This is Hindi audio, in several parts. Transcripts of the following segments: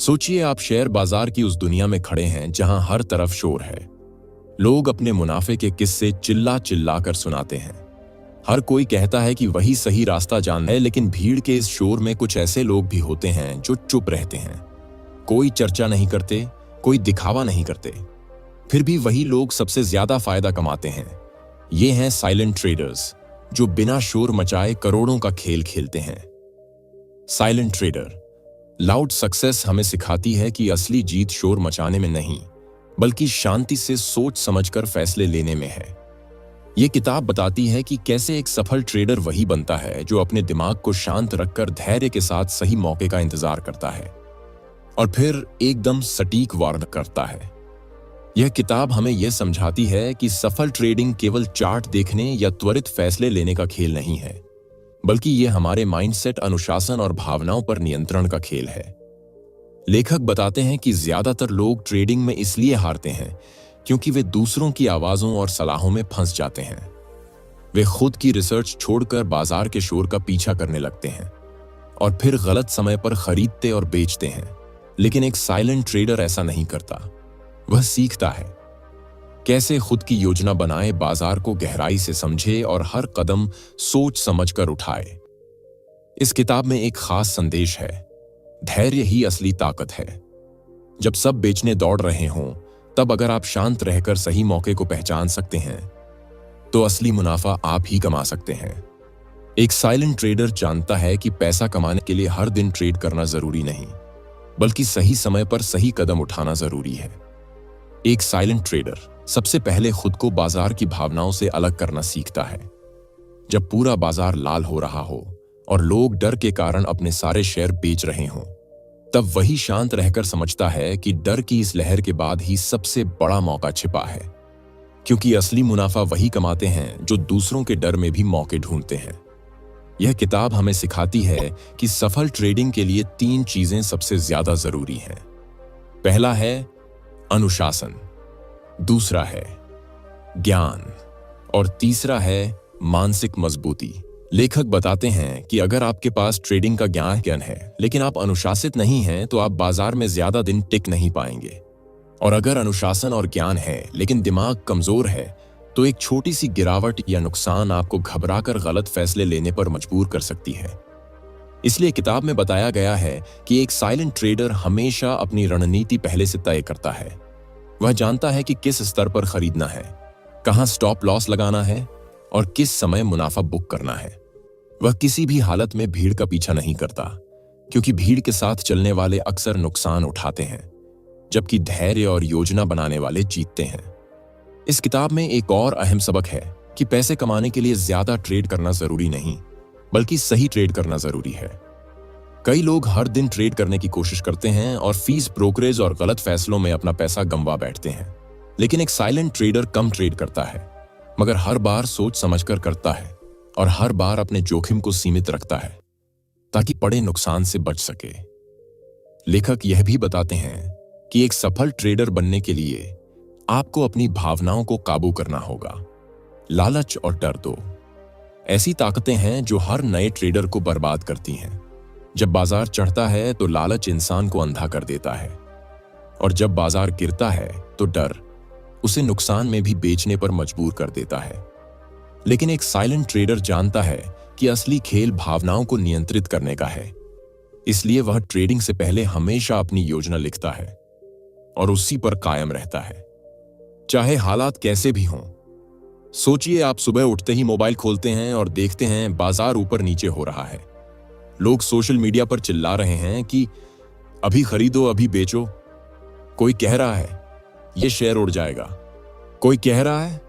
सोचिए आप शेयर बाजार की उस दुनिया में खड़े हैं जहां हर तरफ शोर है। लोग अपने मुनाफे के किस्से चिल्ला चिल्ला कर सुनाते हैं। हर कोई कहता है कि वही सही रास्ता जानता है, लेकिन भीड़ के इस शोर में कुछ ऐसे लोग भी होते हैं जो चुप रहते हैं। कोई चर्चा नहीं करते, कोई दिखावा नहीं करते, फिर भी वही लोग सबसे ज्यादा फायदा कमाते हैं। ये हैं साइलेंट ट्रेडर्स, जो बिना शोर मचाए करोड़ों का खेल खेलते हैं। Silent trader. लाउड सक्सेस हमें सिखाती है कि असली जीत शोर मचाने में नहीं, बल्कि शांति से सोच समझकर फैसले लेने में है। ये किताब बताती है कि कैसे एक सफल ट्रेडर वही बनता है जो अपने दिमाग को शांत रखकर धैर्य के साथ सही मौके का इंतजार करता है और फिर एकदम सटीक वार्न करता है। यह किताब हमें यह समझाती है कि सफल ट्रेडिंग केवल चार्ट देखने या त्वरित फैसले लेने का खेल नहीं है, बल्कि यह हमारे माइंडसेट, अनुशासन और भावनाओं पर नियंत्रण का खेल है। लेखक बताते हैं कि ज्यादातर लोग ट्रेडिंग में इसलिए हारते हैं क्योंकि वे दूसरों की आवाजों और सलाहों में फंस जाते हैं। वे खुद की रिसर्च छोड़कर बाजार के शोर का पीछा करने लगते हैं और फिर गलत समय पर खरीदते और बेचते हैं। लेकिन एक साइलेंट ट्रेडर ऐसा नहीं करता। वह सीखता है कैसे खुद की योजना बनाए, बाजार को गहराई से समझे और हर कदम सोच समझकर उठाए। इस किताब में एक खास संदेश है, धैर्य ही असली ताकत है। जब सब बेचने दौड़ रहे हों, तब अगर आप शांत रहकर सही मौके को पहचान सकते हैं, तो असली मुनाफा आप ही कमा सकते हैं। एक साइलेंट ट्रेडर जानता है कि पैसा कमाने के लिए हर दिन ट्रेड करना जरूरी नहीं, बल्कि सही समय पर सही कदम उठाना जरूरी है। एक साइलेंट ट्रेडर सबसे पहले खुद को बाजार की भावनाओं से अलग करना सीखता है। जब पूरा बाजार लाल हो रहा हो और लोग डर के कारण अपने सारे शेयर बेच रहे हों, तब वही शांत रहकर समझता है कि डर की इस लहर के बाद ही सबसे बड़ा मौका छिपा है, क्योंकि असली मुनाफा वही कमाते हैं जो दूसरों के डर में भी मौके ढूंढते हैं। यह किताब हमें सिखाती है कि सफल ट्रेडिंग के लिए 3 चीजें सबसे ज्यादा जरूरी हैं। पहला है अनुशासन, दूसरा है ज्ञान और तीसरा है मानसिक मजबूती। लेखक बताते हैं कि अगर आपके पास ट्रेडिंग का ज्ञान है, लेकिन आप अनुशासित नहीं हैं, तो आप बाजार में ज्यादा दिन टिक नहीं पाएंगे। और अगर अनुशासन और ज्ञान है, लेकिन दिमाग कमजोर है, तो एक छोटी सी गिरावट या नुकसान आपको घबराकर गलत फैसले लेने पर मजबूर कर सकती है। इसलिए किताब में बताया गया है कि एक साइलेंट ट्रेडर हमेशा अपनी रणनीति पहले से तय करता है। वह जानता है कि किस स्तर पर खरीदना है, कहां स्टॉप लॉस लगाना है और किस समय मुनाफा बुक करना है। वह किसी भी हालत में भीड़ का पीछा नहीं करता, क्योंकि भीड़ के साथ चलने वाले अक्सर नुकसान उठाते हैं, जबकि धैर्य और योजना बनाने वाले जीतते हैं। इस किताब में एक और अहम सबक है कि पैसे कमाने के लिए ज्यादा ट्रेड करना जरूरी नहीं, बल्कि सही ट्रेड करना जरूरी है। कई लोग हर दिन ट्रेड करने की कोशिश करते हैं और फीस, ब्रोकरेज और गलत फैसलों में अपना पैसा गंवा बैठते हैं। लेकिन एक साइलेंट ट्रेडर कम ट्रेड करता है, मगर हर बार सोच समझकर करता है और हर बार अपने जोखिम को सीमित रखता है, ताकि बड़े नुकसान से बच सके। लेखक यह भी बताते हैं कि एक सफल ट्रेडर बनने के लिए आपको अपनी भावनाओं को काबू करना होगा। लालच और डर दो ऐसी ताकतें हैं जो हर नए ट्रेडर को बर्बाद करती हैं। जब बाजार चढ़ता है तो लालच इंसान को अंधा कर देता है, और जब बाजार गिरता है तो डर उसे नुकसान में भी बेचने पर मजबूर कर देता है। लेकिन एक साइलेंट ट्रेडर जानता है कि असली खेल भावनाओं को नियंत्रित करने का है। इसलिए वह ट्रेडिंग से पहले हमेशा अपनी योजना लिखता है और उसी पर कायम रहता है, चाहे हालात कैसे भी हों। सोचिए आप सुबह उठते ही मोबाइल खोलते हैं और देखते हैं बाजार ऊपर नीचे हो रहा है। लोग सोशल मीडिया पर चिल्ला रहे हैं कि अभी खरीदो, अभी बेचो। कोई कह रहा है यह शेयर उड़ जाएगा, कोई कह रहा है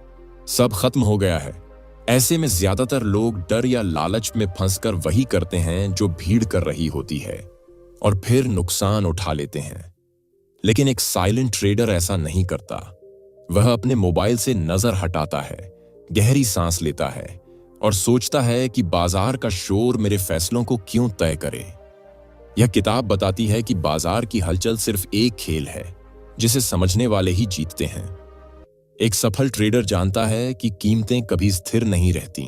सब खत्म हो गया है। ऐसे में ज्यादातर लोग डर या लालच में फंसकर वही करते हैं जो भीड़ कर रही होती है और फिर नुकसान उठा लेते हैं। लेकिन एक साइलेंट ट्रेडर ऐसा नहीं करता। वह अपने मोबाइल से नजर हटाता है, गहरी सांस लेता है और सोचता है कि बाजार का शोर मेरे फैसलों को क्यों तय करे। यह किताब बताती है कि बाजार की हलचल सिर्फ एक खेल है जिसे समझने वाले ही जीतते हैं। एक सफल ट्रेडर जानता है कि कीमतें कभी स्थिर नहीं रहती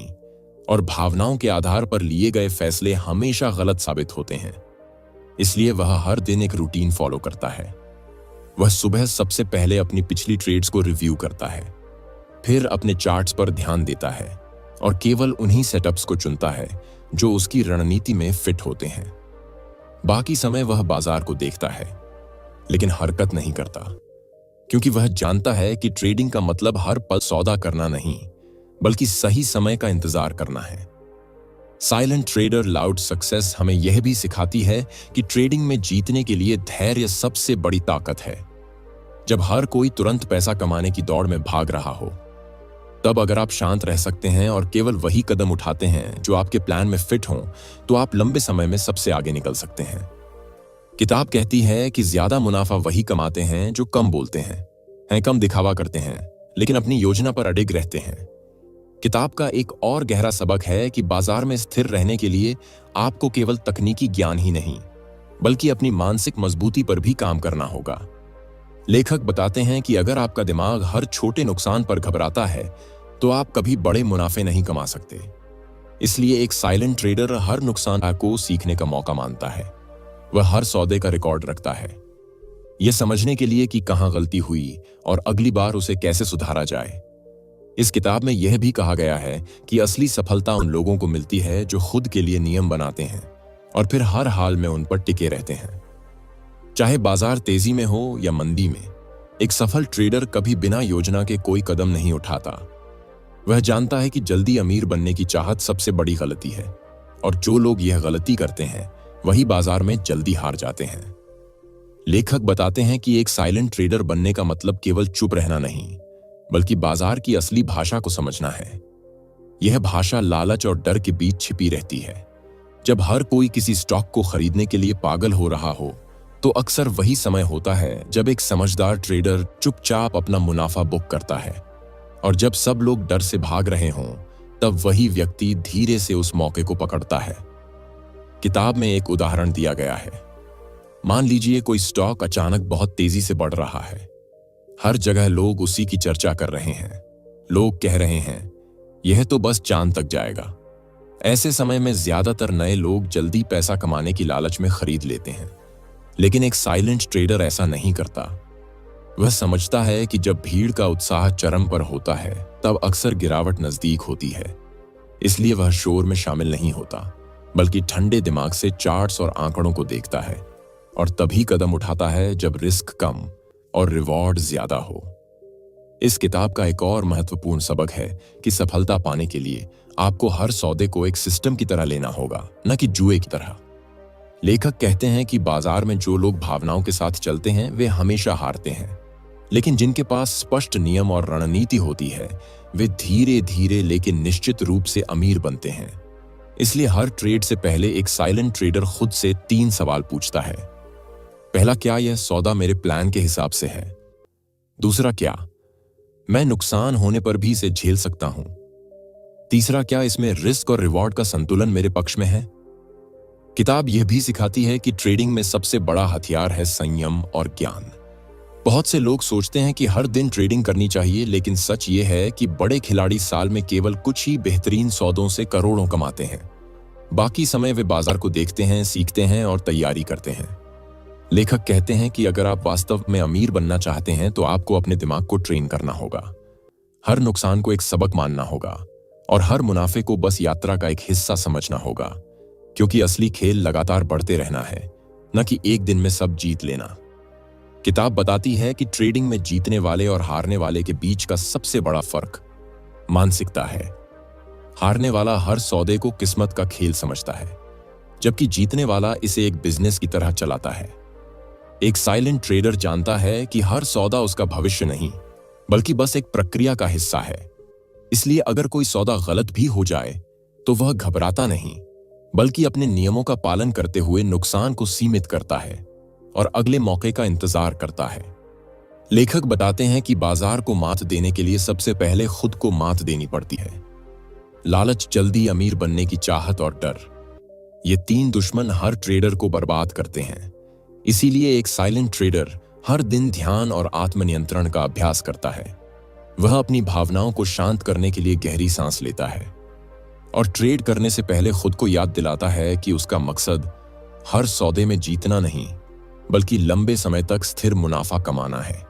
और भावनाओं के आधार पर लिए गए फैसले हमेशा गलत साबित होते हैं। इसलिए वह हर दिन एक रूटीन फॉलो करता है। वह सुबह सबसे पहले अपनी पिछली ट्रेड्स को रिव्यू करता है, फिर अपने चार्ट्स पर ध्यान देता है और केवल उन्हीं सेटअप्स को चुनता है जो उसकी रणनीति में फिट होते हैं। बाकी समय वह बाजार को देखता है लेकिन हरकत नहीं करता, क्योंकि वह जानता है कि ट्रेडिंग का मतलब हर पल सौदा करना नहीं, बल्कि सही समय का इंतजार करना है। साइलेंट ट्रेडर लाउड सक्सेस हमें यह भी सिखाती है कि ट्रेडिंग में जीतने के लिए धैर्य सबसे बड़ी ताकत है। जब हर कोई तुरंत पैसा कमाने की दौड़ में भाग रहा हो, तब अगर आप शांत रह सकते हैं और केवल वही कदम उठाते हैं जो आपके प्लान में फिट हों, तो आप लंबे समय में सबसे आगे निकल सकते हैं। किताब कहती है कि ज्यादा मुनाफा वही कमाते हैं जो कम बोलते हैं, कम दिखावा करते हैं, लेकिन अपनी योजना पर अडिग रहते हैं। किताब का एक और गहरा सबक है कि बाजार में स्थिर रहने के लिए आपको केवल तकनीकी ज्ञान ही नहीं, बल्कि अपनी मानसिक मजबूती पर भी काम करना होगा। लेखक बताते हैं कि अगर आपका दिमाग हर छोटे नुकसान पर घबराता है, तो आप कभी बड़े मुनाफे नहीं कमा सकते। इसलिए एक साइलेंट ट्रेडर हर नुकसान को सीखने का मौका मानता है। वह हर सौदे का रिकॉर्ड रखता है, यह समझने के लिए कि कहां गलती हुई और अगली बार उसे कैसे सुधारा जाए। इस किताब में यह भी कहा गया है कि असली सफलता उन लोगों को मिलती है जो खुद के लिए नियम बनाते हैं और फिर हर हाल में उन पर टिके रहते हैं। चाहे बाजार तेजी में हो या मंदी में, एक सफल ट्रेडर कभी बिना योजना के कोई कदम नहीं उठाता। वह जानता है कि जल्दी अमीर बनने की चाहत सबसे बड़ी गलती है, और जो लोग यह गलती करते हैं वही बाजार में जल्दी हार जाते हैं। लेखक बताते हैं कि एक साइलेंट ट्रेडर बनने का मतलब केवल चुप रहना नहीं, बल्कि बाजार की असली भाषा को समझना है। यह भाषा लालच और डर के बीच छिपी रहती है। जब हर कोई किसी स्टॉक को खरीदने के लिए पागल हो रहा हो, तो अक्सर वही समय होता है जब एक समझदार ट्रेडर चुपचाप अपना मुनाफा बुक करता है। और जब सब लोग डर से भाग रहे हों, तब वही व्यक्ति धीरे से उस मौके को पकड़ता है। किताब में एक उदाहरण दिया गया है। मान लीजिए कोई स्टॉक अचानक बहुत तेजी से बढ़ रहा है। हर जगह लोग उसी की चर्चा कर रहे हैं। लोग कह रहे हैं, यह तो बस चांद तक जाएगा। ऐसे समय में ज्यादातर नए लोग जल्दी पैसा कमाने की लालच में खरीद लेते हैं, लेकिन एक साइलेंट ट्रेडर ऐसा नहीं करता। वह समझता है कि जब भीड़ का उत्साह चरम पर होता है, तब अक्सर गिरावट नजदीक होती है। इसलिए वह शोर में शामिल नहीं होता, बल्कि ठंडे दिमाग से चार्ट्स और आंकड़ों को देखता है, और तभी कदम उठाता है जब रिस्क कम और रिवॉर्ड ज्यादा हो। इस किताब का एक और महत्वपूर्ण सबक है कि सफलता पाने के लिए आपको हर सौदे को एक सिस्टम की तरह लेना होगा, न कि जुए की तरह। लेखक कहते हैं कि बाजार में जो लोग भावनाओं के साथ चलते हैं, वे हमेशा हारते हैं, लेकिन जिनके पास स्पष्ट नियम और रणनीति होती है, वे धीरे धीरे लेकिन निश्चित रूप से अमीर बनते हैं। इसलिए हर ट्रेड से पहले एक साइलेंट ट्रेडर खुद से 3 सवाल पूछता है। पहला, क्या यह सौदा मेरे प्लान के हिसाब से है? दूसरा, क्या मैं नुकसान होने पर भी इसे झेल सकता हूं? तीसरा, क्या इसमें रिस्क और रिवॉर्ड का संतुलन मेरे पक्ष में है? किताब यह भी सिखाती है कि ट्रेडिंग में सबसे बड़ा हथियार है संयम और ज्ञान। बहुत से लोग सोचते हैं कि हर दिन ट्रेडिंग करनी चाहिए, लेकिन सच ये है कि बड़े खिलाड़ी साल में केवल कुछ ही बेहतरीन सौदों से करोड़ों कमाते हैं। बाकी समय वे बाजार को देखते हैं, सीखते हैं और तैयारी करते हैं। लेखक कहते हैं कि अगर आप वास्तव में अमीर बनना चाहते हैं, तो आपको अपने दिमाग को ट्रेन करना होगा। हर नुकसान को एक सबक मानना होगा और हर मुनाफे को बस यात्रा का एक हिस्सा समझना होगा, क्योंकि असली खेल लगातार बढ़ते रहना है, न कि एक दिन में सब जीत लेना। किताब बताती है कि ट्रेडिंग में जीतने वाले और हारने वाले के बीच का सबसे बड़ा फर्क मानसिकता है। हारने वाला हर सौदे को किस्मत का खेल समझता है, जबकि जीतने वाला इसे एक बिजनेस की तरह चलाता है। एक साइलेंट ट्रेडर जानता है कि हर सौदा उसका भविष्य नहीं, बल्कि बस एक प्रक्रिया का हिस्सा है। इसलिए अगर कोई सौदा गलत भी हो जाए, तो वह घबराता नहीं, बल्कि अपने नियमों का पालन करते हुए नुकसान को सीमित करता है और अगले मौके का इंतजार करता है। लेखक बताते हैं कि बाजार को मात देने के लिए सबसे पहले खुद को मात देनी पड़ती है। लालच, जल्दी अमीर बनने की चाहत और डर, ये 3 दुश्मन हर ट्रेडर को बर्बाद करते हैं। इसीलिए एक साइलेंट ट्रेडर हर दिन ध्यान और आत्मनियंत्रण का अभ्यास करता है। वह अपनी भावनाओं को शांत करने के लिए गहरी सांस लेता है और ट्रेड करने से पहले खुद को याद दिलाता है कि उसका मकसद हर सौदे में जीतना नहीं, बल्कि लंबे समय तक स्थिर मुनाफा कमाना है।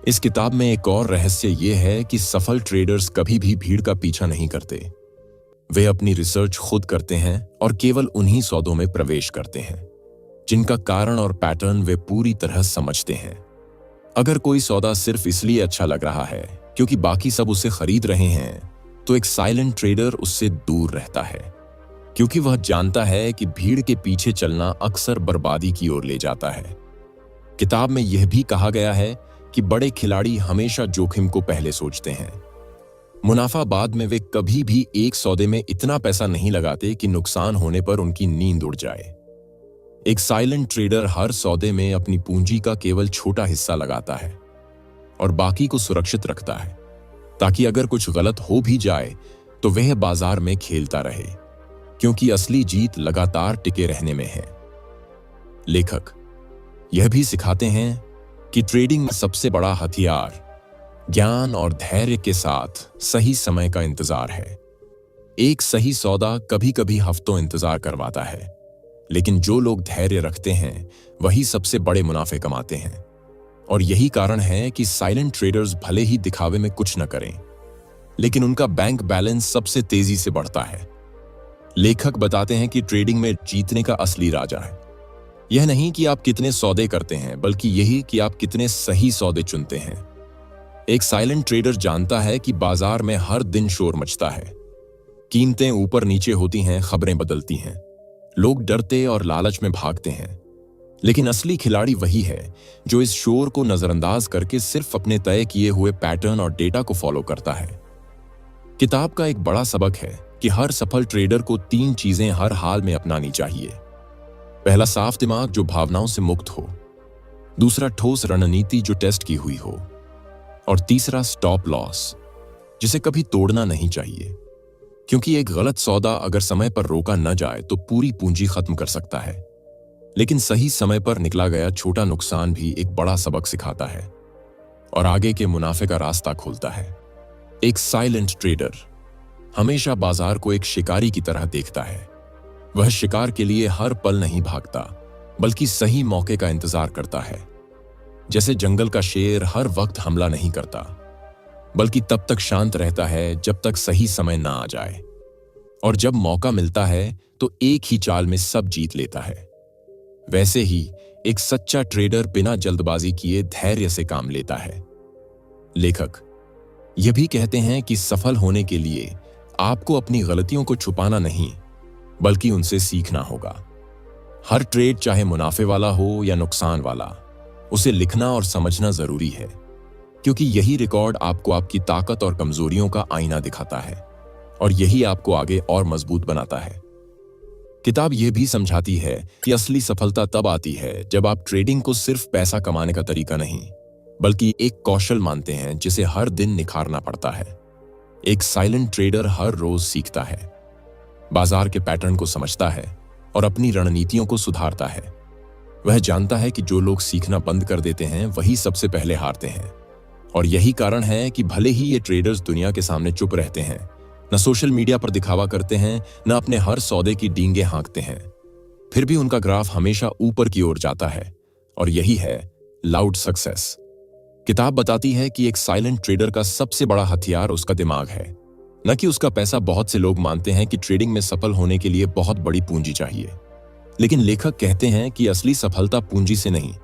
इस किताब में एक और रहस्य यह है कि सफल ट्रेडर्स कभी भी भीड़ का पीछा नहीं करते। वे अपनी रिसर्च खुद करते हैं और केवल उन्हीं सौदों में प्रवेश करते हैं जिनका कारण और पैटर्न वे पूरी तरह समझते हैं। अगर कोई सौदा सिर्फ इसलिए अच्छा लग रहा है क्योंकि बाकी सब उसे खरीद रहे हैं, तो एक साइलेंट ट्रेडर उससे दूर रहता है, क्योंकि वह जानता है कि भीड़ के पीछे चलना अक्सर बर्बादी की ओर ले जाता है। किताब में यह भी कहा गया है कि बड़े खिलाड़ी हमेशा जोखिम को पहले सोचते हैं। मुनाफा बाद में वे कभी भी एक सौदे में इतना पैसा नहीं लगाते कि नुकसान होने पर उनकी नींद उड़ जाए। एक साइलेंट ट्रेडर हर सौदे में अपनी पूंजी का केवल छोटा हिस्सा लगाता है और बाकी को सुरक्षित रखता है, ताकि अगर कुछ गलत हो भी जाए तो वह बाजार में खेलता रहे, क्योंकि असली जीत लगातार टिके रहने में है। लेखक यह भी सिखाते हैं कि ट्रेडिंग में सबसे बड़ा हथियार ज्ञान और धैर्य के साथ सही समय का इंतजार है। एक सही सौदा कभी कभी हफ्तों इंतजार करवाता है, लेकिन जो लोग धैर्य रखते हैं वही सबसे बड़े मुनाफे कमाते हैं। और यही कारण है कि साइलेंट ट्रेडर्स भले ही दिखावे में कुछ न करें, लेकिन उनका बैंक बैलेंस सबसे तेजी से बढ़ता है। लेखक बताते हैं कि ट्रेडिंग में जीतने का असली राजा है यह नहीं कि आप कितने सौदे करते हैं, बल्कि यही कि आप कितने सही सौदे चुनते हैं। एक साइलेंट ट्रेडर जानता है कि बाजार में हर दिन शोर मचता है, कीमतें ऊपर नीचे होती हैं, खबरें बदलती हैं, लोग डरते और लालच में भागते हैं, लेकिन असली खिलाड़ी वही है जो इस शोर को नजरअंदाज करके सिर्फ अपने तय किए हुए पैटर्न और डेटा को फॉलो करता है। किताब का एक बड़ा सबक है कि हर सफल ट्रेडर को 3 चीजें हर हाल में अपनानी चाहिए। पहला, साफ दिमाग जो भावनाओं से मुक्त हो। दूसरा, ठोस रणनीति जो टेस्ट की हुई हो। और तीसरा, स्टॉप लॉस जिसे कभी तोड़ना नहीं चाहिए, क्योंकि एक गलत सौदा अगर समय पर रोका न जाए तो पूरी पूंजी खत्म कर सकता है, लेकिन सही समय पर निकला गया छोटा नुकसान भी एक बड़ा सबक सिखाता है और आगे के मुनाफे का रास्ता खोलता है। एक साइलेंट ट्रेडर हमेशा बाजार को एक शिकारी की तरह देखता है। वह शिकार के लिए हर पल नहीं भागता, बल्कि सही मौके का इंतजार करता है। जैसे जंगल का शेर हर वक्त हमला नहीं करता, बल्कि तब तक शांत रहता है जब तक सही समय ना आ जाए, और जब मौका मिलता है तो एक ही चाल में सब जीत लेता है। वैसे ही एक सच्चा ट्रेडर बिना जल्दबाजी किए धैर्य से काम लेता है। लेखक यह भी कहते हैं कि सफल होने के लिए आपको अपनी गलतियों को छुपाना नहीं, बल्कि उनसे सीखना होगा। हर ट्रेड, चाहे मुनाफे वाला हो या नुकसान वाला, उसे लिखना और समझना जरूरी है, क्योंकि यही रिकॉर्ड आपको आपकी ताकत और कमजोरियों का आईना दिखाता है और यही आपको आगे और मजबूत बनाता है। किताब यह भी समझाती है कि असली सफलता तब आती है जब आप ट्रेडिंग को सिर्फ पैसा कमाने का तरीका नहीं, बल्कि एक कौशल मानते हैं जिसे हर दिन निखारना पड़ता है। एक साइलेंट ट्रेडर हर रोज सीखता है, बाजार के पैटर्न को समझता है और अपनी रणनीतियों को सुधारता है। वह जानता है कि जो लोग सीखना बंद कर देते हैं वही सबसे पहले हारते हैं, और यही कारण है कि भले ही ये ट्रेडर्स दुनिया के सामने चुप रहते हैं, न सोशल मीडिया पर दिखावा करते हैं, न अपने हर सौदे की डींगे हाँकते हैं, फिर भी उनका ग्राफ हमेशा ऊपर की ओर जाता है, और यही है लाउड सक्सेस। किताब बताती है कि एक साइलेंट ट्रेडर का सबसे बड़ा हथियार उसका दिमाग है, न कि उसका पैसा। बहुत से लोग मानते हैं कि ट्रेडिंग में सफल होने के लिए बहुत बड़ी पूंजी चाहिए, लेकिन लेखक कहते हैं कि असली सफलता पूंजी से नहीं,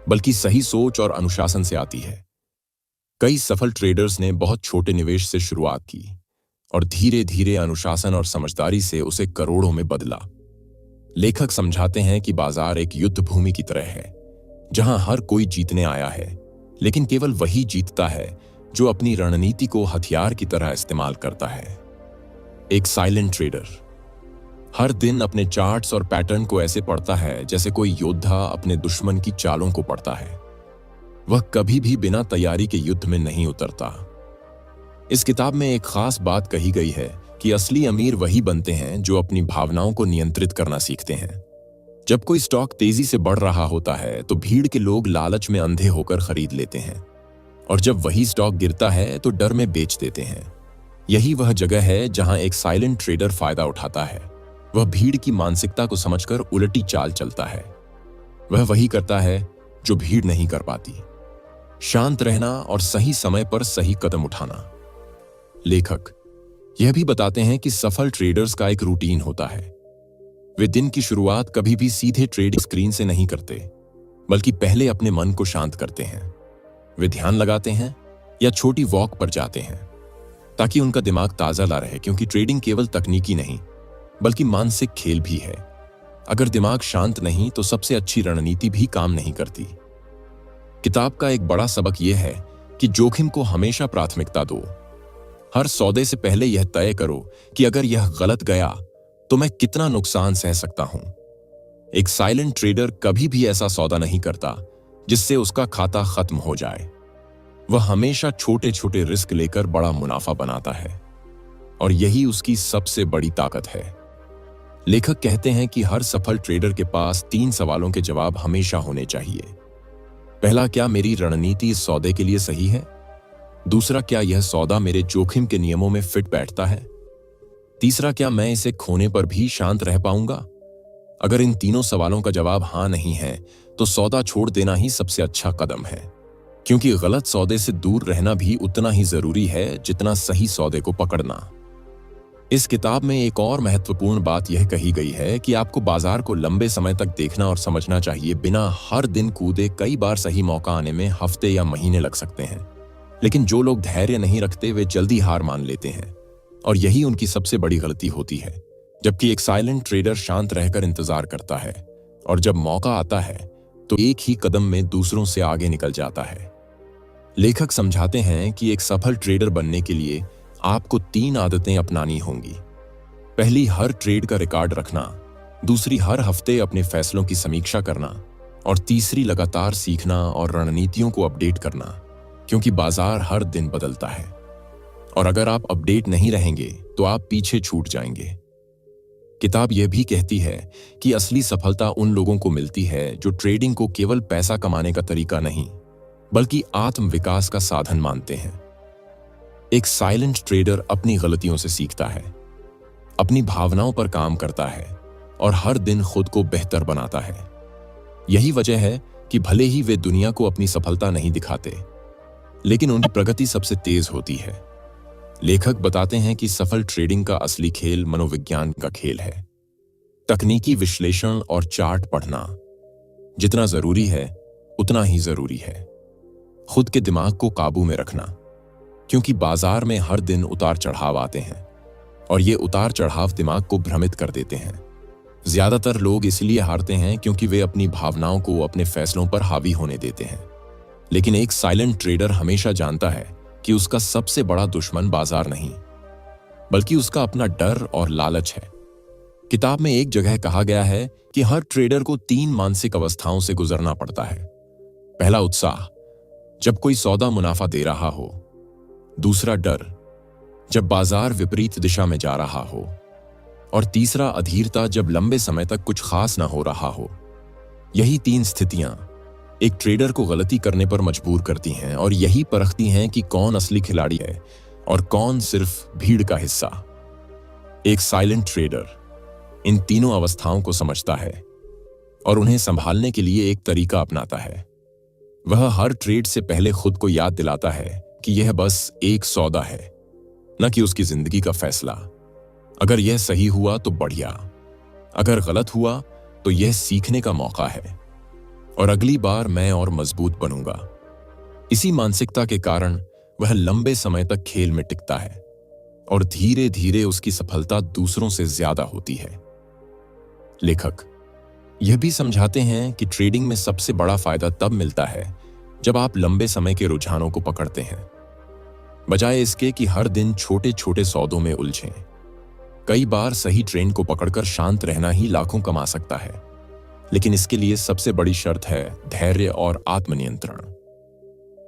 बल्कि सही सोच और अनुशासन से आती है। कई सफल ट्रेडर्स ने बहुत छोटे निवेश से शुरुआत की और धीरे धीरे अनुशासन और समझदारी से उसे करोड़ों में बदला। लेखक समझाते हैं कि बाजार एक युद्ध भूमि की तरह है, जहां हर कोई जीतने आया है, लेकिन केवल वही जीतता है जो अपनी रणनीति को हथियार की तरह इस्तेमाल करता है। एक साइलेंट ट्रेडर हर दिन अपने चार्ट्स और पैटर्न को ऐसे पढ़ता है जैसे कोई योद्धा अपने दुश्मन की चालों को पढ़ता है। वह कभी भी बिना तैयारी के युद्ध में नहीं उतरता। इस किताब में एक खास बात कही गई है कि असली अमीर वही बनते हैं जो अपनी भावनाओं को नियंत्रित करना सीखते हैं। जब कोई स्टॉक तेजी से बढ़ रहा होता है तो भीड़ के लोग लालच में अंधे होकर खरीद लेते हैं, और जब वही स्टॉक गिरता है तो डर में बेच देते हैं। यही वह जगह है जहां एक साइलेंट ट्रेडर फायदा उठाता है। वह भीड़ की मानसिकता को समझकर उलटी चाल चलता है। वह वही करता है जो भीड़ नहीं कर पाती, शांत रहना और सही समय पर सही कदम उठाना। लेखक यह भी बताते हैं कि सफल ट्रेडर्स का एक रूटीन होता है। वे दिन की शुरुआत कभी भी सीधे ट्रेडिंग स्क्रीन से नहीं करते, बल्कि पहले अपने मन को शांत करते हैं। वे ध्यान लगाते हैं या छोटी वॉक पर जाते हैं ताकि उनका दिमाग ताजा ला रहे, क्योंकि ट्रेडिंग केवल तकनीकी नहीं बल्कि मानसिक खेल भी है। अगर दिमाग शांत नहीं तो सबसे अच्छी रणनीति भी काम नहीं करती। किताब का एक बड़ा सबक यह है कि जोखिम को हमेशा प्राथमिकता दो। हर सौदे से पहले यह तय करो कि अगर यह गलत गया तो मैं कितना नुकसान सह सकता हूं। एक साइलेंट ट्रेडर कभी भी ऐसा सौदा नहीं करता जिससे उसका खाता खत्म हो जाए। वह हमेशा छोटे छोटे रिस्क लेकर बड़ा मुनाफा बनाता है, और यही उसकी सबसे बड़ी ताकत है। लेखक कहते हैं कि हर सफल ट्रेडर के पास 3 सवालों के जवाब हमेशा होने चाहिए। पहला, क्या मेरी रणनीति इस सौदे के लिए सही है? दूसरा, क्या यह सौदा मेरे जोखिम के नियमों में फिट बैठता है? तीसरा, क्या मैं इसे खोने पर भी शांत रह पाऊंगा? अगर इन तीनों सवालों का जवाब हां नहीं है तो सौदा छोड़ देना ही सबसे अच्छा कदम है, क्योंकि गलत सौदे से दूर रहना भी उतना ही जरूरी है जितना सही सौदे को पकड़ना। इस किताब में एक और महत्वपूर्ण बात यह कही गई है कि आपको बाजार को लंबे समय तक देखना और समझना चाहिए। बिना हर दिन कूदे कई बार सही मौका आने में हफ्ते या महीने लग सकते हैं, लेकिन जो लोग धैर्य नहीं रखते वे जल्दी हार मान लेते हैं, और यही उनकी सबसे बड़ी गलती होती है। जबकि एक साइलेंट ट्रेडर शांत रहकर इंतजार करता है, और जब मौका आता है तो एक ही कदम में दूसरों से आगे निकल जाता है। लेखक समझाते हैं कि एक सफल ट्रेडर बनने के लिए आपको 3 आदतें अपनानी होंगी। पहली, हर ट्रेड का रिकॉर्ड रखना। दूसरी, हर हफ्ते अपने फैसलों की समीक्षा करना। और तीसरी, लगातार सीखना और रणनीतियों को अपडेट करना, क्योंकि बाजार हर दिन बदलता है, और अगर आप अपडेट नहीं रहेंगे तो आप पीछे छूट जाएंगे। किताब यह भी कहती है कि असली सफलता उन लोगों को मिलती है जो ट्रेडिंग को केवल पैसा कमाने का तरीका नहीं बल्कि आत्म विकास का साधन मानते हैं। एक साइलेंट ट्रेडर अपनी गलतियों से सीखता है, अपनी भावनाओं पर काम करता है और हर दिन खुद को बेहतर बनाता है। यही वजह है कि भले ही वे दुनिया को अपनी सफलता नहीं दिखाते, लेकिन उनकी प्रगति सबसे तेज होती है। लेखक बताते हैं कि सफल ट्रेडिंग का असली खेल मनोविज्ञान का खेल है। तकनीकी विश्लेषण और चार्ट पढ़ना जितना जरूरी है उतना ही जरूरी है खुद के दिमाग को काबू में रखना, क्योंकि बाजार में हर दिन उतार चढ़ाव आते हैं और ये उतार चढ़ाव दिमाग को भ्रमित कर देते हैं। ज्यादातर लोग इसलिए हारते हैं क्योंकि वे अपनी भावनाओं को अपने फैसलों पर हावी होने देते हैं। लेकिन एक साइलेंट ट्रेडर हमेशा जानता है कि उसका सबसे बड़ा दुश्मन बाजार नहीं बल्कि उसका अपना डर और लालच है। किताब में एक जगह कहा गया है कि हर ट्रेडर को 3 मानसिक अवस्थाओं से गुजरना पड़ता है। पहला, उत्साह, जब कोई सौदा मुनाफा दे रहा हो। दूसरा, डर, जब बाजार विपरीत दिशा में जा रहा हो। और तीसरा, अधीरता, जब लंबे समय तक कुछ खास ना हो रहा हो। यही 3 स्थितियां एक ट्रेडर को गलती करने पर मजबूर करती हैं और यही परखती हैं कि कौन असली खिलाड़ी है और कौन सिर्फ भीड़ का हिस्सा। एक साइलेंट ट्रेडर इन तीनों अवस्थाओं को समझता है और उन्हें संभालने के लिए एक तरीका अपनाता है। वह हर ट्रेड से पहले खुद को याद दिलाता है कि यह बस एक सौदा है, न कि उसकी जिंदगी का फैसला। अगर यह सही हुआ तो बढ़िया, अगर गलत हुआ तो यह सीखने का मौका है और अगली बार मैं और मजबूत बनूंगा। इसी मानसिकता के कारण वह लंबे समय तक खेल में टिकता है और धीरे धीरे उसकी सफलता दूसरों से ज्यादा होती है। लेखक यह भी समझाते हैं कि ट्रेडिंग में सबसे बड़ा फायदा तब मिलता है जब आप लंबे समय के रुझानों को पकड़ते हैं, बजाय इसके कि हर दिन छोटे छोटे सौदों में उलझें। कई बार सही ट्रेंड को पकड़कर शांत रहना ही लाखों कमा सकता है, लेकिन इसके लिए सबसे बड़ी शर्त है धैर्य और आत्मनियंत्रण।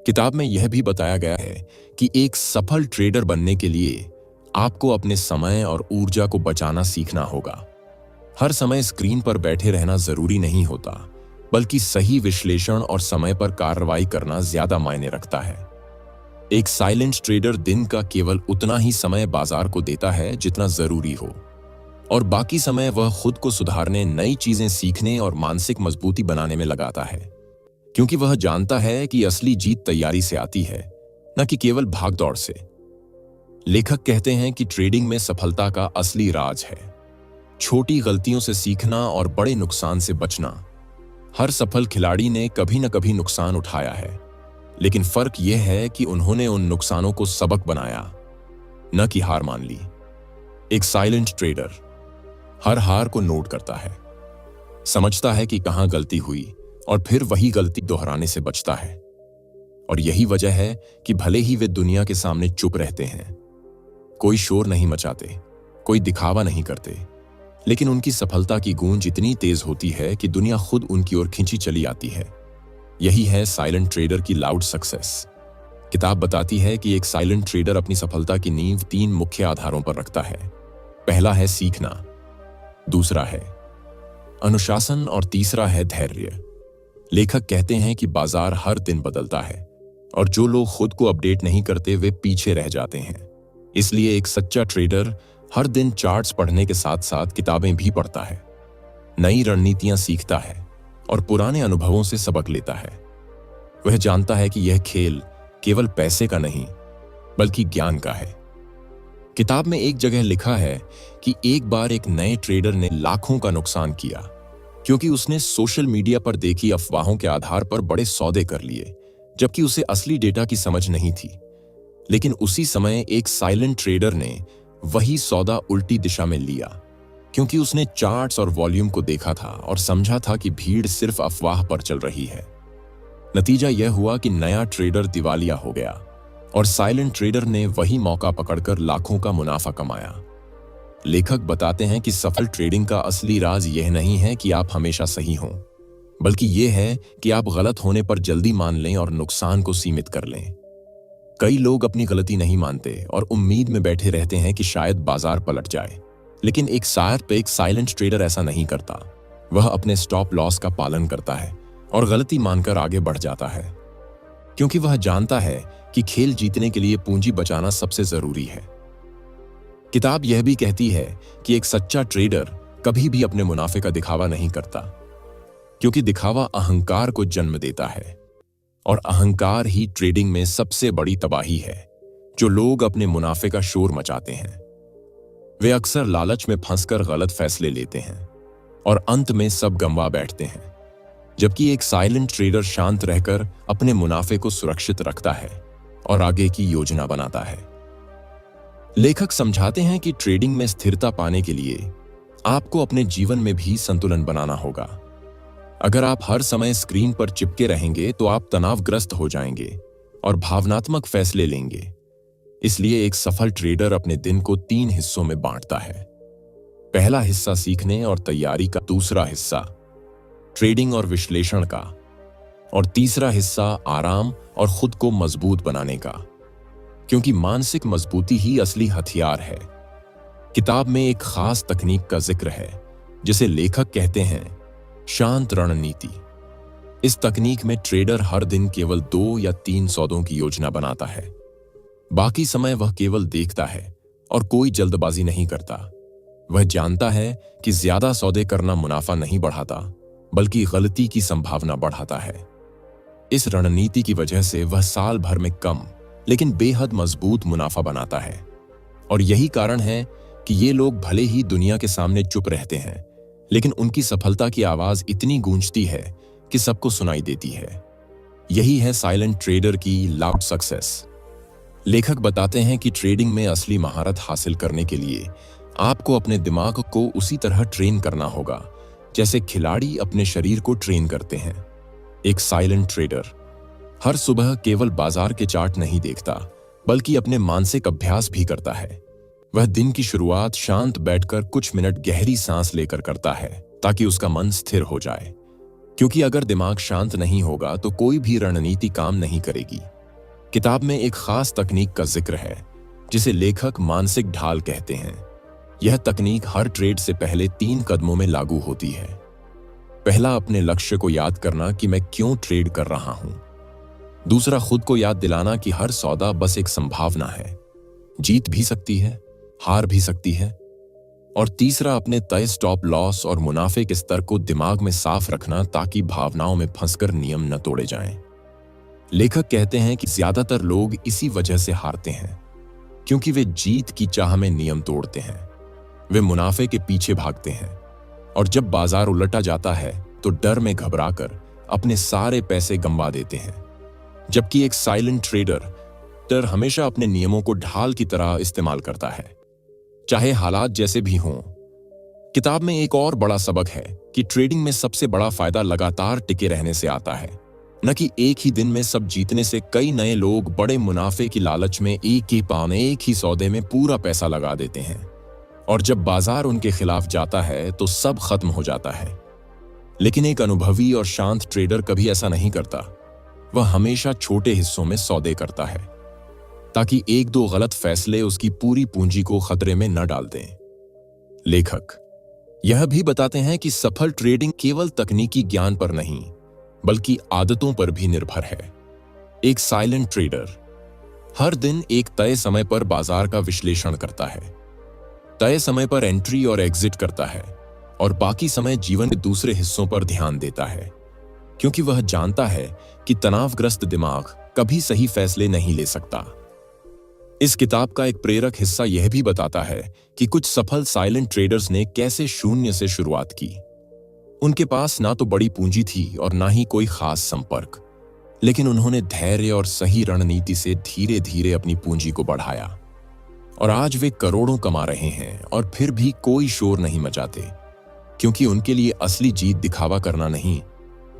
किताब में यह भी बताया गया है कि एक सफल ट्रेडर बनने के लिए आपको अपने समय और ऊर्जा को बचाना सीखना होगा। हर समय स्क्रीन पर बैठे रहना जरूरी नहीं होता, बल्कि सही विश्लेषण और समय पर कार्रवाई करना ज्यादा मायने रखता है। एक साइलेंट ट्रेडर दिन का केवल उतना ही समय बाजार को देता है जितना जरूरी हो, और बाकी समय वह खुद को सुधारने, नई चीजें सीखने और मानसिक मजबूती बनाने में लगाता है, क्योंकि वह जानता है कि असली जीत तैयारी से आती है, न कि केवल भागदौड़ से। लेखक कहते हैं कि ट्रेडिंग में सफलता का असली राज है छोटी गलतियों से सीखना और बड़े नुकसान से बचना। हर सफल खिलाड़ी ने कभी न कभी नुकसान उठाया है, लेकिन फर्क यह है कि उन्होंने उन नुकसानों को सबक बनाया, न कि हार मान ली। एक साइलेंट ट्रेडर हर हार को नोट करता है, समझता है कि कहां गलती हुई और फिर वही गलती दोहराने से बचता है। और यही वजह है कि भले ही वे दुनिया के सामने चुप रहते हैं, कोई शोर नहीं मचाते, कोई दिखावा नहीं करते, लेकिन उनकी सफलता की गूंज इतनी तेज होती है कि दुनिया खुद उनकी ओर खींची चली आती है। यही है साइलेंट ट्रेडर की लाउड सक्सेस। किताब बताती है कि एक साइलेंट ट्रेडर अपनी सफलता की नींव 3 मुख्य आधारों पर रखता है। पहला है सीखना, दूसरा है अनुशासन और तीसरा है धैर्य। लेखक कहते हैं कि बाजार हर दिन बदलता है और जो लोग खुद को अपडेट नहीं करते वे पीछे रह जाते हैं। इसलिए एक सच्चा ट्रेडर हर दिन चार्ट्स पढ़ने के साथ साथ किताबें भी पढ़ता है, नई रणनीतियां सीखता है और पुराने अनुभवों से सबक लेता है। वह जानता है कि यह खेल केवल पैसे का नहीं बल्कि ज्ञान का है। किताब में एक जगह लिखा है कि एक बार एक नए ट्रेडर ने लाखों का नुकसान किया क्योंकि उसने सोशल मीडिया पर देखी अफवाहों के आधार पर बड़े सौदे कर लिए, जबकि उसे असली डेटा की समझ नहीं थी। लेकिन उसी समय एक साइलेंट ट्रेडर ने वही सौदा उल्टी दिशा में लिया, क्योंकि उसने चार्ट्स और वॉल्यूम को देखा था और समझा था कि भीड़ सिर्फ अफवाह पर चल रही है। नतीजा यह हुआ कि नया ट्रेडर दिवालिया हो गया और साइलेंट ट्रेडर ने वही मौका पकड़कर लाखों का मुनाफा कमाया। लेखक बताते हैं कि सफल ट्रेडिंग का असली राज यह नहीं है कि आप हमेशा सही हों, बल्कि यह है कि आप गलत होने पर जल्दी मान लें और नुकसान को सीमित कर लें। कई लोग अपनी गलती नहीं मानते और उम्मीद में बैठे रहते हैं कि शायद बाजार पलट जाए, लेकिन एक साइलेंट ट्रेडर ऐसा नहीं करता। वह अपने स्टॉप लॉस का पालन करता है और गलती मानकर आगे बढ़ जाता है, क्योंकि वह जानता है कि खेल जीतने के लिए पूंजी बचाना सबसे जरूरी है। किताब यह भी कहती है कि एक सच्चा ट्रेडर कभी भी अपने मुनाफे का दिखावा नहीं करता, क्योंकि दिखावा अहंकार को जन्म देता है और अहंकार ही ट्रेडिंग में सबसे बड़ी तबाही है। जो लोग अपने मुनाफे का शोर मचाते हैं वे अक्सर लालच में फंसकर गलत फैसले लेते हैं और अंत में सब गंवा बैठते हैं, जबकि एक साइलेंट ट्रेडर शांत रहकर अपने मुनाफे को सुरक्षित रखता है और आगे की योजना बनाता है। लेखक समझाते हैं कि ट्रेडिंग में स्थिरता पाने के लिए आपको अपने जीवन में भी संतुलन बनाना होगा। अगर आप हर समय स्क्रीन पर चिपके रहेंगे तो आप तनावग्रस्त हो जाएंगे और भावनात्मक फैसले लेंगे। इसलिए एक सफल ट्रेडर अपने दिन को 3 हिस्सों में बांटता है। पहला हिस्सा सीखने और तैयारी का, दूसरा हिस्सा ट्रेडिंग और विश्लेषण का, और तीसरा हिस्सा आराम और खुद को मजबूत बनाने का, क्योंकि मानसिक मजबूती ही असली हथियार है। किताब में एक खास तकनीक का जिक्र है जिसे लेखक कहते हैं शांत रणनीति। इस तकनीक में ट्रेडर हर दिन केवल 2 या 3 सौदों की योजना बनाता है। बाकी समय वह केवल देखता है और कोई जल्दबाजी नहीं करता। वह जानता है कि ज्यादा सौदे करना मुनाफा नहीं बढ़ाता, बल्कि गलती की संभावना बढ़ाता है। इस रणनीति की वजह से वह साल भर में कम लेकिन बेहद मजबूत मुनाफा बनाता है। और यही कारण है कि ये लोग भले ही दुनिया के सामने चुप रहते हैं, लेकिन उनकी सफलता की आवाज इतनी गूंजती है कि सबको सुनाई देती है। यही है साइलेंट ट्रेडर की लाउड सक्सेस। लेखक बताते हैं कि ट्रेडिंग में असली महारत हासिल करने के लिए आपको अपने दिमाग को उसी तरह ट्रेन करना होगा जैसे खिलाड़ी अपने शरीर को ट्रेन करते हैं। एक साइलेंट ट्रेडर हर सुबह केवल बाजार के चार्ट नहीं देखता, बल्कि अपने मानसिक अभ्यास भी करता है। वह दिन की शुरुआत शांत बैठकर कुछ मिनट गहरी सांस लेकर करता है ताकि उसका मन स्थिर हो जाए, क्योंकि अगर दिमाग शांत नहीं होगा तो कोई भी रणनीति काम नहीं करेगी। किताब में एक खास तकनीक का जिक्र है जिसे लेखक मानसिक ढाल कहते हैं। यह तकनीक हर ट्रेड से पहले 3 कदमों में लागू होती है। पहला, अपने लक्ष्य को याद करना कि मैं क्यों ट्रेड कर रहा हूं। दूसरा, खुद को याद दिलाना कि हर सौदा बस एक संभावना है, जीत भी सकती है, हार भी सकती है। और तीसरा, अपने तय स्टॉप लॉस और मुनाफे के स्तर को दिमाग में साफ रखना ताकि भावनाओं में फंसकर नियम न तोड़े जाएं। लेखक कहते हैं कि ज्यादातर लोग इसी वजह से हारते हैं, क्योंकि वे जीत की चाह में नियम तोड़ते हैं। वे मुनाफे के पीछे भागते हैं और जब बाजार उलटा जाता है तो डर में घबराकर अपने सारे पैसे गंवा देते हैं। जबकि एक साइलेंट ट्रेडर हमेशा अपने नियमों को ढाल की तरह इस्तेमाल करता है, चाहे हालात जैसे भी हों। किताब में एक और बड़ा सबक है कि ट्रेडिंग में सबसे बड़ा फायदा लगातार टिके रहने से आता है, न कि एक ही दिन में सब जीतने से। कई नए लोग बड़े मुनाफे की लालच में एक ही सौदे में पूरा पैसा लगा देते हैं, और जब बाजार उनके खिलाफ जाता है तो सब खत्म हो जाता है। लेकिन एक अनुभवी और शांत ट्रेडर कभी ऐसा नहीं करता। वह हमेशा छोटे हिस्सों में सौदे करता है, ताकि एक दो गलत फैसले उसकी पूरी पूंजी को खतरे में न डाल दें। लेखक यह भी बताते हैं कि सफल ट्रेडिंग केवल तकनीकी ज्ञान पर नहीं, बल्कि आदतों पर भी निर्भर है। एक साइलेंट ट्रेडर हर दिन एक तय समय पर बाजार का विश्लेषण करता है, तय समय पर एंट्री और एग्जिट करता है, और बाकी समय जीवन के दूसरे हिस्सों पर ध्यान देता है, क्योंकि वह जानता है कि तनावग्रस्त दिमाग कभी सही फैसले नहीं ले सकता। इस किताब का एक प्रेरक हिस्सा यह भी बताता है कि कुछ सफल साइलेंट ट्रेडर्स ने कैसे शून्य से शुरुआत की। उनके पास ना तो बड़ी पूंजी थी और ना ही कोई खास संपर्क, लेकिन उन्होंने धैर्य और सही रणनीति से धीरे धीरे अपनी पूंजी को बढ़ाया, और आज वे करोड़ों कमा रहे हैं और फिर भी कोई शोर नहीं मचाते, क्योंकि उनके लिए असली जीत दिखावा करना नहीं,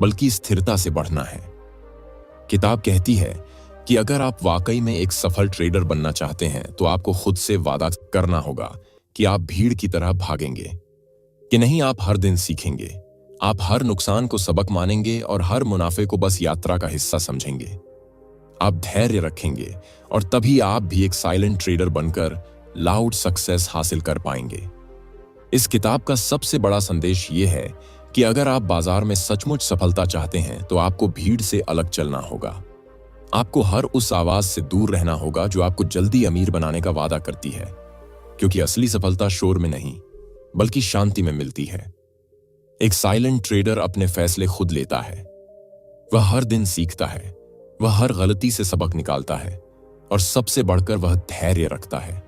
बल्कि स्थिरता से बढ़ना है। किताब कहती है कि अगर आप वाकई में एक सफल ट्रेडर बनना चाहते हैं तो आपको खुद से वादा करना होगा कि आप भीड़ की तरह भागेंगे, कि नहीं, आप हर दिन सीखेंगे, आप हर नुकसान को सबक मानेंगे और हर मुनाफे को बस यात्रा का हिस्सा समझेंगे। आप धैर्य रखेंगे और तभी आप भी एक साइलेंट ट्रेडर बनकर लाउड सक्सेस हासिल कर पाएंगे। इस किताब का सबसे बड़ा संदेश यह है कि अगर आप बाजार में सचमुच सफलता चाहते हैं तो आपको भीड़ से अलग चलना होगा। आपको हर उस आवाज से दूर रहना होगा जो आपको जल्दी अमीर बनाने का वादा करती है, क्योंकि असली सफलता शोर में नहीं, बल्कि शांति में मिलती है। एक साइलेंट ट्रेडर अपने फैसले खुद लेता है। वह हर दिन सीखता है, वह हर गलती से सबक निकालता है, और सबसे बढ़कर वह धैर्य रखता है।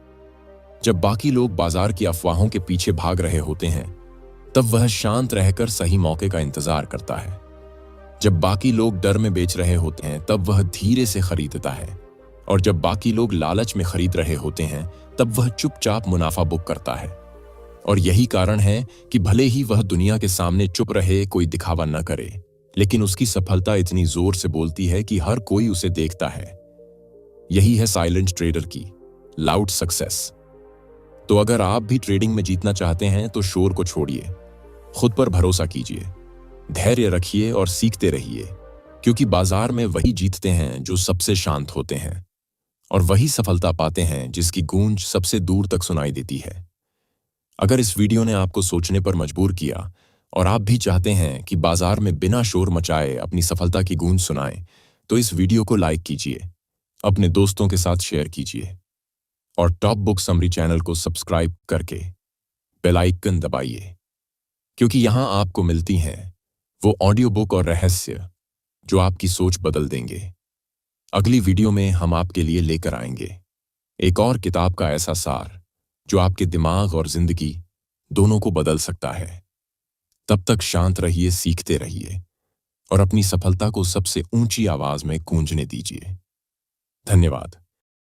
जब बाकी लोग बाजार की अफवाहों के पीछे भाग रहे होते हैं, तब वह शांत रहकर सही मौके का इंतजार करता है। जब बाकी लोग डर में बेच रहे होते हैं, तब वह धीरे से खरीदता है, और जब बाकी लोग लालच में खरीद रहे होते हैं, तब वह चुपचाप मुनाफा बुक करता है। और यही कारण है कि भले ही वह दुनिया के सामने चुप रहे, कोई दिखावा न करे, लेकिन उसकी सफलता इतनी जोर से बोलती है कि हर कोई उसे देखता है। यही है साइलेंट ट्रेडर की लाउड सक्सेस। तो अगर आप भी ट्रेडिंग में जीतना चाहते हैं तो शोर को छोड़िए, खुद पर भरोसा कीजिए, धैर्य रखिए और सीखते रहिए, क्योंकि बाजार में वही जीतते हैं जो सबसे शांत होते हैं, और वही सफलता पाते हैं जिसकी गूंज सबसे दूर तक सुनाई देती है। अगर इस वीडियो ने आपको सोचने पर मजबूर किया और आप भी चाहते हैं कि बाजार में बिना शोर मचाए अपनी सफलता की गूंज सुनाएं, तो इस वीडियो को लाइक कीजिए, अपने दोस्तों के साथ शेयर कीजिए, और टॉप बुक समरी चैनल को सब्सक्राइब करके बेल आइकन दबाइए, क्योंकि यहां आपको मिलती हैं वो ऑडियो बुक और रहस्य जो आपकी सोच बदल देंगे। अगली वीडियो में हम आपके लिए लेकर आएंगे एक और किताब का ऐसा सार जो आपके दिमाग और जिंदगी दोनों को बदल सकता है। तब तक शांत रहिए, सीखते रहिए, और अपनी सफलता को सबसे ऊंची आवाज में गूंजने दीजिए। धन्यवाद।